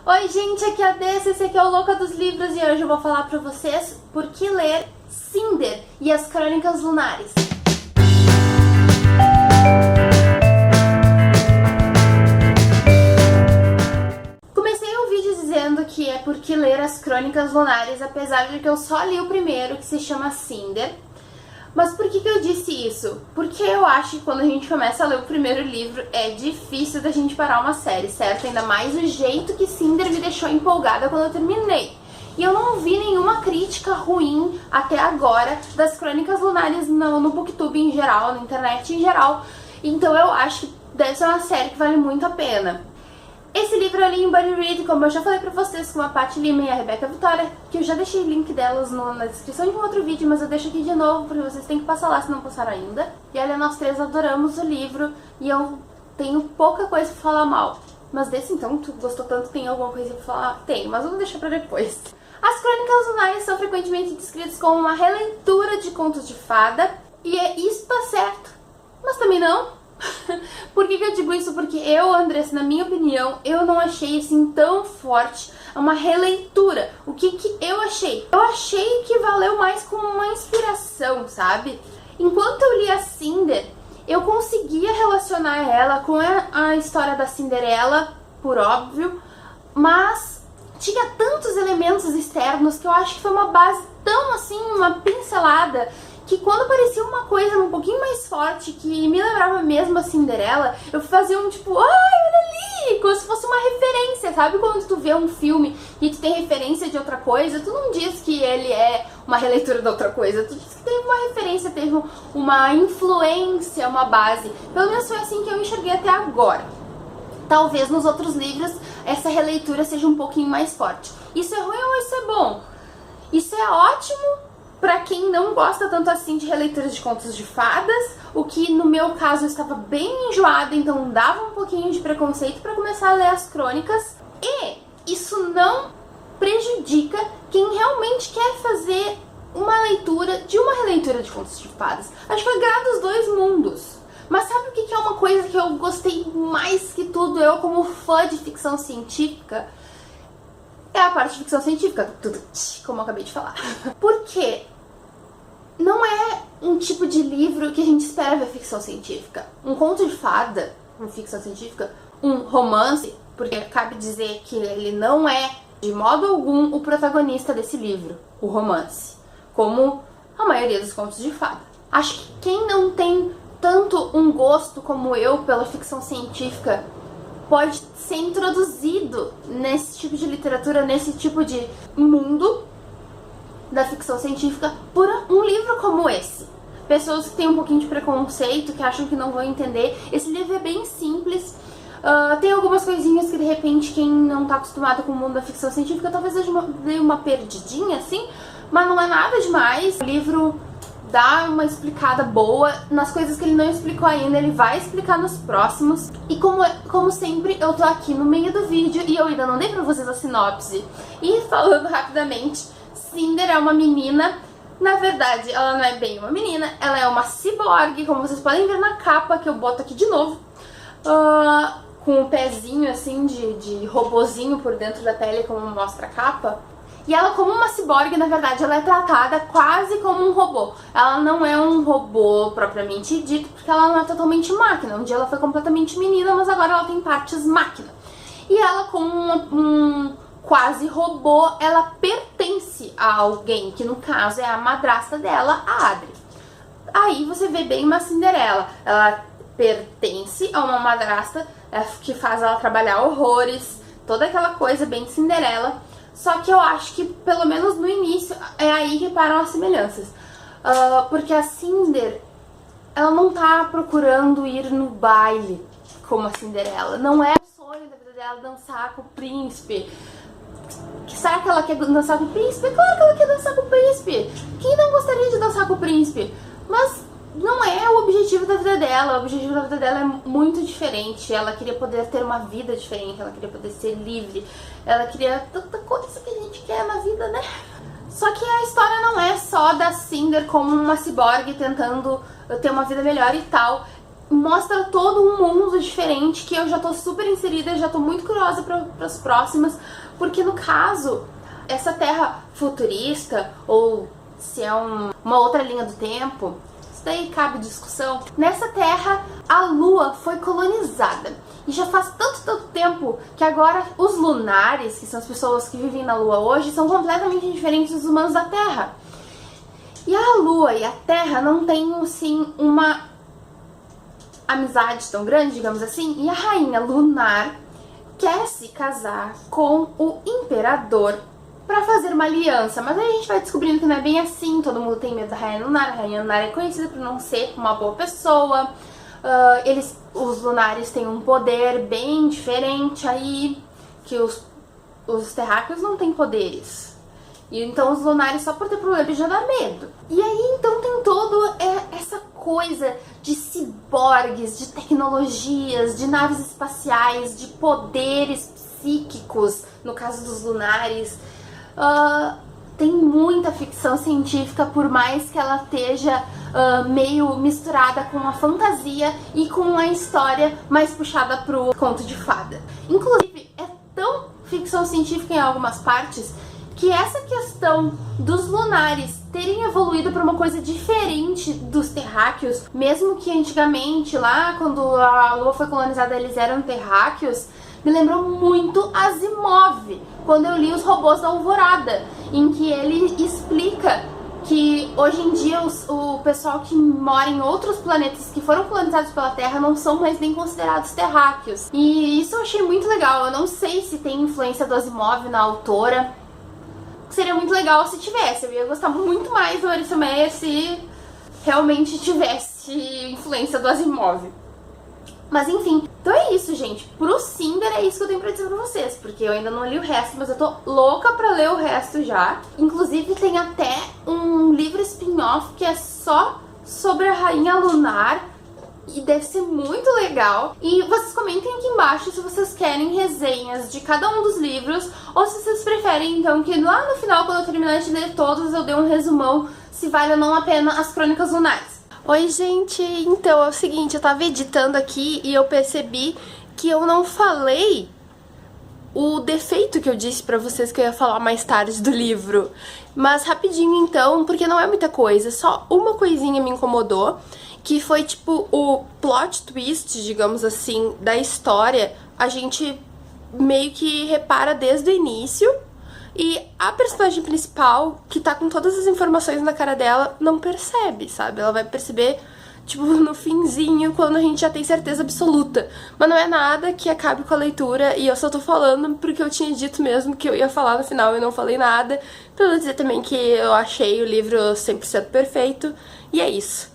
Oi gente, aqui é a Dessa, esse aqui é o Louca dos Livros e hoje eu vou falar pra vocês por que ler Cinder e as Crônicas Lunares. Comecei o vídeo dizendo que é por que ler as Crônicas Lunares, apesar de que eu só li o primeiro, que se chama Cinder. Mas por que eu disse isso? Porque eu acho que quando a gente começa a ler o primeiro livro é difícil da gente parar uma série, certo? Ainda mais o jeito que Cinder me deixou empolgada quando eu terminei. E eu não vi nenhuma crítica ruim até agora das Crônicas Lunares no Booktube em geral, na internet em geral. Então eu acho que deve ser uma série que vale muito a pena. Esse livro eu li em Buddy Read, como eu já falei pra vocês, com a Paty Lima e a Rebeca Vitória, que eu já deixei o link delas na descrição de um outro vídeo, mas eu deixo aqui de novo, porque vocês têm que passar lá se não passaram ainda. E olha, nós três adoramos o livro e eu tenho pouca coisa pra falar mal. Mas desse então, tu gostou tanto, tem alguma coisa pra falar? Tem, mas vamos deixar pra depois. As Crônicas Lunares são frequentemente descritas como uma releitura de contos de fada, e isso tá certo, mas também não. Por que eu digo isso? Porque eu, Andressa, na minha opinião, eu não achei assim tão forte uma releitura. O que eu achei? Eu achei que valeu mais como uma inspiração, sabe? Enquanto eu li a Cinder, eu conseguia relacionar ela com a história da Cinderela, por óbvio, mas tinha tantos elementos externos que eu acho que foi uma base tão assim, uma pincelada, que quando parecia uma coisa um pouquinho mais forte, que me lembrava mesmo a Cinderela, eu fazia um tipo, ai, olha ali, como se fosse uma referência, sabe? Quando tu vê um filme e tu tem referência de outra coisa, tu não diz que ele é uma releitura de outra coisa, tu diz que teve uma referência, teve uma influência, uma base. Pelo menos foi assim que eu enxerguei até agora. Talvez nos outros livros essa releitura seja um pouquinho mais forte. Isso é ruim ou isso é bom? Isso é ótimo pra quem não gosta tanto assim de releituras de contos de fadas, o que no meu caso eu estava bem enjoada, então dava um pouquinho de preconceito pra começar a ler as crônicas. E isso não prejudica quem realmente quer fazer uma leitura de uma releitura de contos de fadas. Acho que agrada os dois mundos. Mas sabe o que é uma coisa que eu gostei mais que tudo, eu como fã de ficção científica? É a parte de ficção científica, como eu acabei de falar. Porque não é um tipo de livro que a gente espera ver ficção científica. Um conto de fada, uma ficção científica, um romance, porque cabe dizer que ele não é, de modo algum, o protagonista desse livro, o romance, como a maioria dos contos de fada. Acho que quem não tem tanto um gosto como eu pela ficção científica pode ser introduzido nesse tipo de literatura, nesse tipo de mundo da ficção científica por um livro como esse. Pessoas que têm um pouquinho de preconceito, que acham que não vão entender. Esse livro é bem simples. Tem algumas coisinhas que de repente quem não tá acostumado com o mundo da ficção científica talvez dê uma perdidinha assim, mas não é nada demais. O livro dá uma explicada boa nas coisas que ele não explicou ainda, ele vai explicar nos próximos. E como sempre, eu tô aqui no meio do vídeo e eu ainda não dei pra vocês a sinopse. E falando rapidamente, Cinder é uma menina, na verdade ela não é bem uma menina, ela é uma ciborgue, como vocês podem ver na capa, que eu boto aqui de novo, com um pezinho assim de robozinho por dentro da pele, como mostra a capa. E ela, como uma ciborgue, na verdade, ela é tratada quase como um robô. Ela não é um robô propriamente dito, porque ela não é totalmente máquina. Um dia ela foi completamente menina, mas agora ela tem partes máquina. E ela, como um quase robô, ela pertence a alguém, que no caso é a madrasta dela, a Adri. Aí você vê bem uma Cinderela. Ela pertence a uma madrasta que faz ela trabalhar horrores, toda aquela coisa bem Cinderela. Só que eu acho que, pelo menos no início, é aí que param as semelhanças. Porque a Cinder, ela não tá procurando ir no baile como a Cinderela. Não é o sonho da vida dela dançar com o príncipe. Será que ela quer dançar com o príncipe? Claro que ela quer dançar com o príncipe. Quem não gostaria de dançar com o príncipe? Mas não é o objetivo da vida dela. O objetivo da vida dela é muito diferente. Ela queria poder ter uma vida diferente, ela queria poder ser livre, ela queria tanta coisa que a gente quer na vida, né? Só que a história não é só da Cinder como uma ciborgue tentando ter uma vida melhor e tal. mostra todo um mundo diferente que eu já tô super inserida, já tô muito curiosa para as próximas, porque no caso, essa Terra futurista, ou se é uma outra linha do tempo, isso daí cabe discussão. Nessa Terra, a Lua foi colonizada. E já faz tanto tempo que agora os lunares, que são as pessoas que vivem na Lua hoje, são completamente diferentes dos humanos da Terra. E a Lua e a Terra não têm, assim, uma amizade tão grande, digamos assim, e a rainha lunar quer se casar com o imperador pra fazer uma aliança, mas aí a gente vai descobrindo que não é bem assim, todo mundo tem medo da rainha lunar. A rainha lunar é conhecida por não ser uma boa pessoa, os lunares têm um poder bem diferente aí, que os terráqueos não têm poderes. E então os lunares, só por ter problema, já dá medo. E aí então tem toda essa coisa de ciborgues, de tecnologias, de naves espaciais, de poderes psíquicos, no caso dos lunares. Tem muita ficção científica, por mais que ela esteja meio misturada com a fantasia e com a história mais puxada pro conto de fada. Inclusive, é tão ficção científica em algumas partes que essa questão dos lunares terem evoluído para uma coisa diferente dos terráqueos, mesmo que antigamente, lá quando a Lua foi colonizada, eles eram terráqueos, me lembrou muito Asimov, quando eu li Os Robôs da Alvorada, em que ele explica que hoje em dia o pessoal que mora em outros planetas que foram colonizados pela Terra não são mais nem considerados terráqueos. E isso eu achei muito legal. Eu não sei se tem influência do Asimov na autora. Seria muito legal se tivesse. Eu ia gostar muito mais do Marissa Meyer se realmente tivesse influência do Asimov. Mas enfim, então é isso, gente. Pro Cinder é isso que eu tenho pra dizer pra vocês, porque eu ainda não li o resto, mas eu tô louca pra ler o resto já. Inclusive tem até um livro spin-off que é só sobre a Rainha Lunar, e deve ser muito legal. E vocês comentem aqui embaixo se vocês querem resenhas de cada um dos livros, ou se vocês preferem então que lá no final, quando eu terminar de ler todos, eu dê um resumão se vale ou não a pena as Crônicas Lunares. Oi, gente! Então é o seguinte, eu tava editando aqui e eu percebi que eu não falei o defeito que eu disse pra vocês que eu ia falar mais tarde do livro. Mas rapidinho então, porque não é muita coisa, só uma coisinha me incomodou, que foi tipo o plot twist, digamos assim, da história. A gente meio que repara desde o início, e a personagem principal, que tá com todas as informações na cara dela, não percebe, sabe? Ela vai perceber, tipo, no finzinho, quando a gente já tem certeza absoluta. Mas não é nada que acabe com a leitura, e eu só tô falando porque eu tinha dito mesmo que eu ia falar no final e não falei nada. Pra eu dizer também que eu achei o livro 100% perfeito, e é isso.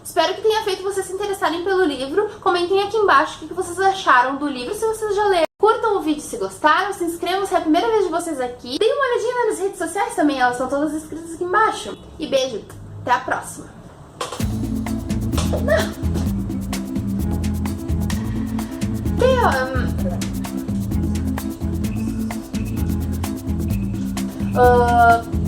Espero que tenha feito vocês se interessarem pelo livro. Comentem aqui embaixo o que vocês acharam do livro, se vocês já leram. Curtam o vídeo se gostaram, se inscrevam se é a primeira vez de vocês aqui. Deem uma olhadinha nas redes sociais também, elas estão todas escritas aqui embaixo. E beijo, até a próxima. Não.